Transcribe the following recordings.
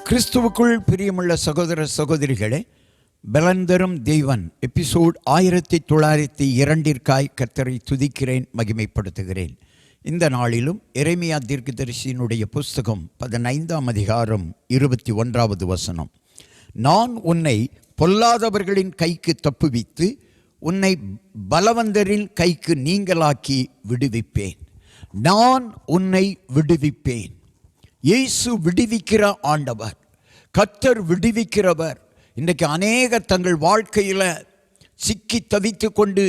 கிறிஸ்துவுக்குள் பிரியமுள்ள சகோதர சகோதரிகளே, பலந்தரும் தேவன் எபிசோட் 1902 கர்த்தரை துதிக்கிறேன், மகிமைப்படுத்துகிறேன். இந்த நாளிலும் எரேமியா தீர்க்கதரிசியினுடைய புஸ்தகம் 15ஆம் அதிகாரம் 21வது வசனம். நான் உன்னை பொல்லாதவர்களின் கைக்கு தப்புவித்து உன்னை பலவந்தரின் கைக்கு நீங்களாக்கி விடுவிப்பேன். நான் உன்னை விடுவிப்பேன். இயேசு விடுவிக்கிற ஆண்டவர், கர்த்தர் விடுவிக்கிறவர். இன்றைக்கு அநேக தங்கள் வாழ்க்கையில் சிக்கி தவித்து கொண்டு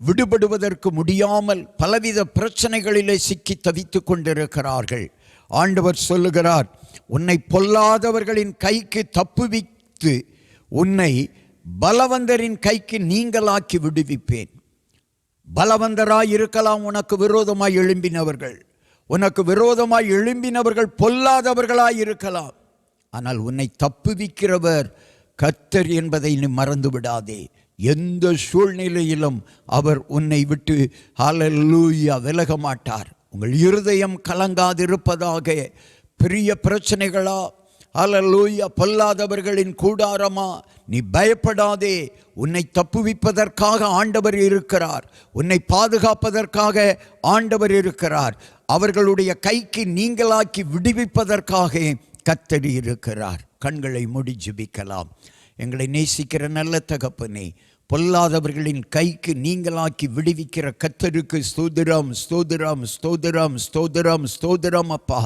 விடுபடுவதற்கு முடியாமல் பலவித பிரச்சனைகளிலே சிக்கி தவித்து கொண்டிருக்கிறார்கள். ஆண்டவர் சொல்லுகிறார், உன்னை பொல்லாதவர்களின் கைக்கு தப்புவித்து உன்னை பலவந்தரின் கைக்கு நீங்களாக்கி விடுவிப்பேன். பலவந்தராய் இருக்கலாம் உனக்கு விரோதமாய் எழும்பினவர்கள், உனக்கு விரோதமாய் எழும்பினவர்கள் பொல்லாதவர்களாய் இருக்கலாம். ஆனால் உன்னை தப்புவிக்கிறவர் கர்த்தர் என்பதை நீ மறந்து விடாதே. எந்த சூழ்நிலையிலும் அவர் உன்னை விட்டு ஹல்லேலூயா விலக மாட்டார். உங்கள் இருதயம் கலங்காதிருப்பதாக. பெரிய பிரச்சனைகளா, ஹல்லேலூயா, பொல்லாதவர்களின் கூடாரமா, நீ பயப்படாதே. உன்னை தப்புவிப்பதற்காக ஆண்டவர் இருக்கிறார். உன்னை பாதுகாப்பதற்காக ஆண்டவர் இருக்கிறார். அவர்களுடைய கைக்கு நீங்களாக்கி விடுவிப்பதற்காக கர்த்தர் இருக்கிறார். கண்களை மூடி ஜெபிக்கலாம். எங்களை நேசிக்கிற நல்ல தகப்பனே, பொல்லாதவர்களின் கைக்கு நீங்களாக்கி விடுவிக்கிற கர்த்தருக்கு ஸ்தோத்திரம், ஸ்தோத்திரம், ஸ்தோத்திரம், ஸ்தோத்திரம், ஸ்தோத்திரம். அப்பா,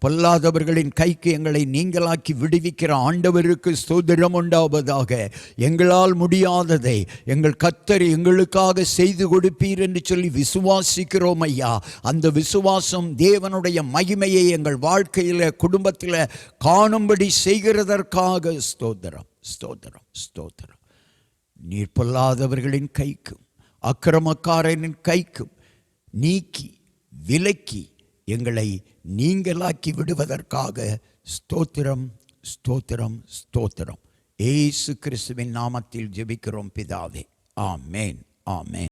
பொல்லாதவர்களின் கைக்கு எங்களை நீங்களாக்கி விடுவிக்கிற ஆண்டவருக்கு ஸ்தோத்திரம் உண்டாவதாக. எங்களால் முடியாததை எங்கள் கர்த்தர் எங்களுக்காக செய்து கொடுப்பீர் என்று சொல்லி விசுவாசிக்கிறோம் ஐயா. அந்த விசுவாசம் தேவனுடைய மகிமையை எங்கள் வாழ்க்கையில், குடும்பத்தில் காணும்படி செய்கிறதற்காக ஸ்தோத்திரம், ஸ்தோத்திரம், ஸ்தோத்திரம். நீர் பொல்லாதவர்களின் கைக்கும் அக்கிரமக்காரனின் கைக்கும் நீக்கி விலக்கி எங்களை நீங்களாக்கி விடுவதற்காக ஸ்தோத்திரம், ஸ்தோத்திரம், ஸ்தோத்திரம். இயேசு கிறிஸ்துவின் நாமத்தில் ஜெபிக்கிறோம் பிதாவே. ஆமேன், ஆமேன்.